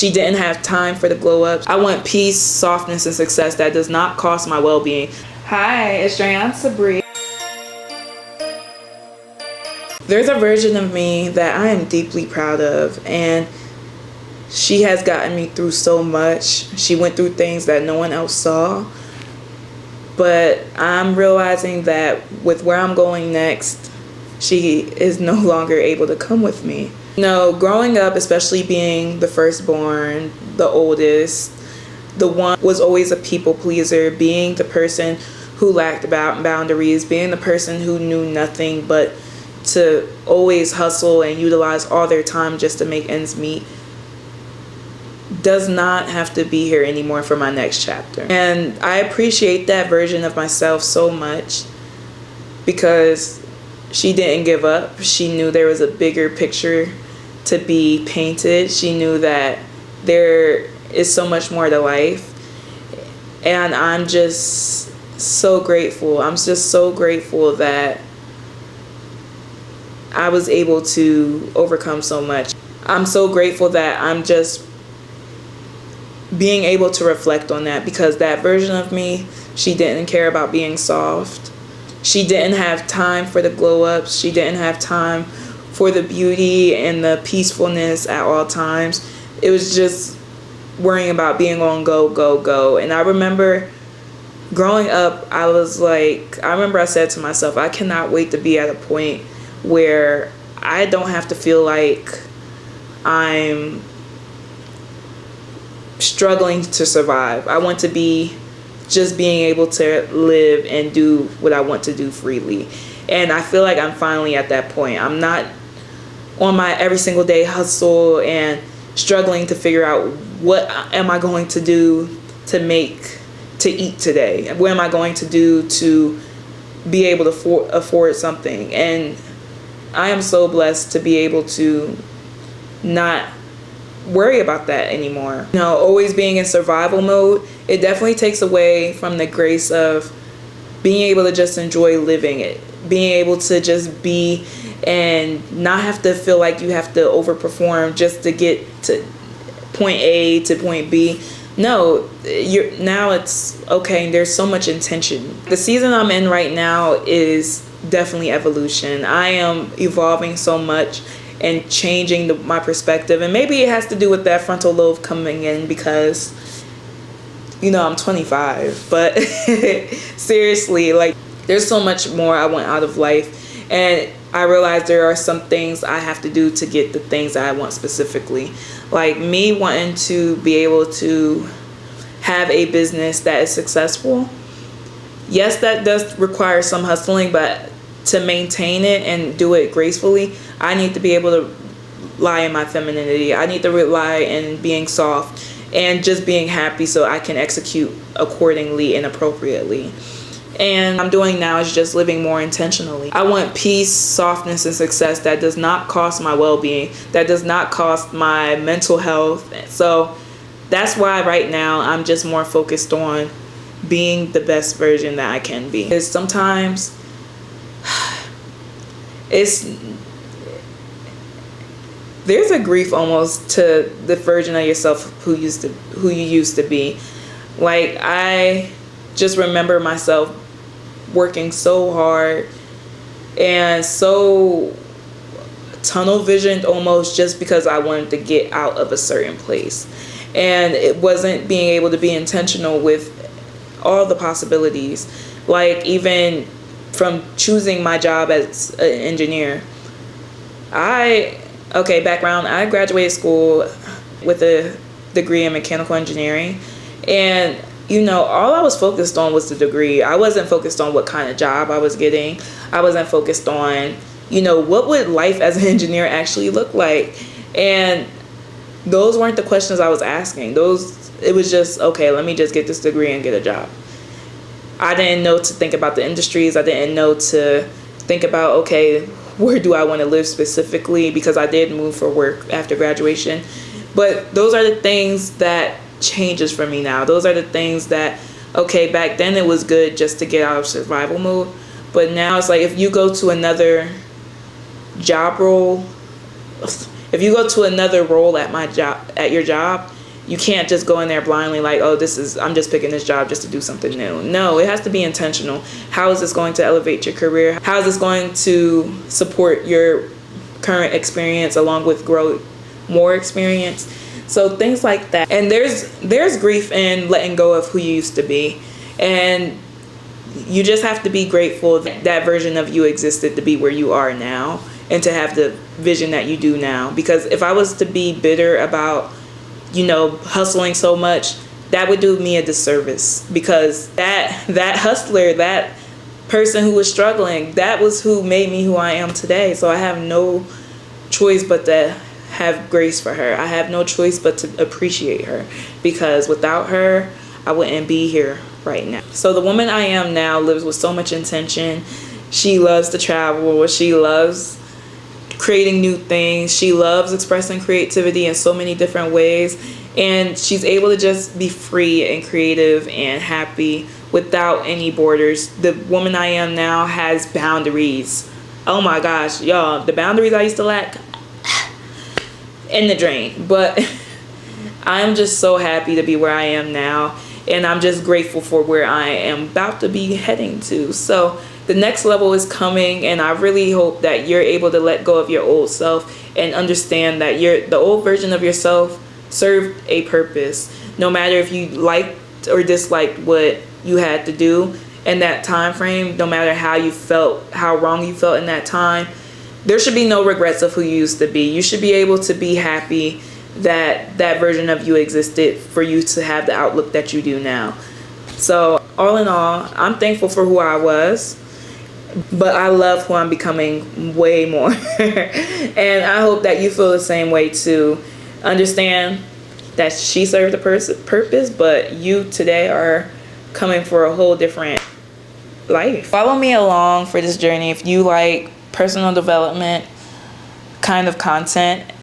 She didn't have time for the glow ups. I want peace, softness, and success that does not cost my well-being. Hi, it's Drayan Sabri. There's a version of me that I am deeply proud of, and she has gotten me through so much. She went through things that no one else saw. But I'm realizing that with where I'm going next, she is no longer able to come with me. You know, growing up, especially being the firstborn, the oldest, the one was always a people pleaser, being the person who lacked boundaries, being the person who knew nothing but to always hustle and utilize all their time just to make ends meet, does not have to be here anymore for my next chapter. And I appreciate that version of myself so much because she didn't give up. She knew there was a bigger picture to be painted. She knew that there is so much more to life. And I'm just so grateful. I'm just so grateful that I was able to overcome so much. I'm so grateful that I'm just being able to reflect on that, because that version of me, she didn't care about being soft. She didn't have time for the glow ups. She didn't have time for the beauty and the peacefulness at all times. It was just worrying about being on go, go, go. And I remember growing up, I remember I said to myself, I cannot wait to be at a point where I don't have to feel like I'm struggling to survive. I want to be just being able to live and do what I want to do freely. And I feel like I'm finally at that point. I'm not on my every single day hustle and struggling to figure out what am I going to do to eat today? What am I going to do to be able to afford something? And I am so blessed to be able to not worry about that anymore. You know, always being in survival mode, it definitely takes away from the grace of being able to just enjoy living it, being able to just be and not have to feel like you have to overperform just to get to point A to point B. No, now it's okay. There's so much intention. The season I'm in right now is definitely evolution. I am evolving so much and changing my perspective. And maybe it has to do with that frontal lobe coming in because, you know, I'm 25. But seriously, like, there's so much more I want out of life. And I realize there are some things I have to do to get the things that I want specifically. Like me wanting to be able to have a business that is successful. Yes, that does require some hustling, but to maintain it and do it gracefully, I need to be able to lie in my femininity. I need to rely in being soft and just being happy so I can execute accordingly and appropriately. And what I'm doing now is just living more intentionally. I want peace, softness, and success that does not cost my well-being, that does not cost my mental health. So that's why right now I'm just more focused on being the best version that I can be. Because sometimes there's a grief almost to the version of yourself who you used to be. Like, I just remember myself working so hard and so tunnel visioned almost just because I wanted to get out of a certain place. And it wasn't being able to be intentional with all the possibilities. Like, even from choosing my job as an engineer. Background, I graduated school with a degree in mechanical engineering. And, you know, all I was focused on was the degree. I wasn't focused on what kind of job I was getting. I wasn't focused on, you know, what would life as an engineer actually look like? And those weren't the questions I was asking. It was just, okay, let me just get this degree and get a job. I didn't know to think about the industries. I didn't know to think about, okay, where do I want to live specifically? Because I did move for work after graduation. But those are the things that changes for me now. Those are the things that, okay, back then it was good just to get out of survival mode. But now it's like if you go to another job role, If you go to another role at my job, at your job, you can't just go in there blindly like, oh, I'm just picking this job just to do something new. No, it has to be intentional. How is this going to elevate your career? How is this going to support your current experience along with grow more experience? So things like that. And there's grief in letting go of who you used to be. And you just have to be grateful that version of you existed to be where you are now and to have the vision that you do now. Because if I was to be bitter about, hustling so much, that would do me a disservice, because that hustler, that person who was struggling, that was who made me who I am today. So I have no choice but to have grace for her. I have no choice but to appreciate her, because without her, I wouldn't be here right now. So the woman I am now lives with so much intention. She loves to travel. She loves creating new things. She loves expressing creativity in so many different ways, and she's able to just be free and creative and happy without any borders. The woman I am now has boundaries. Oh my gosh, y'all, the boundaries I used to lack, in the drain. But I'm just so happy to be where I am now, and I'm just grateful for where I am about to be heading to. So the next level is coming, and I really hope that you're able to let go of your old self and understand that the old version of yourself served a purpose. No matter if you liked or disliked what you had to do in that time frame, no matter how you felt, how wrong you felt in that time, there should be no regrets of who you used to be. You should be able to be happy that that version of you existed for you to have the outlook that you do now. So all in all, I'm thankful for who I was, but I love who I'm becoming way more. And I hope that you feel the same way too. Understand that she served a purpose, but you today are coming for a whole different life. Follow me along for this journey if you like personal development kind of content.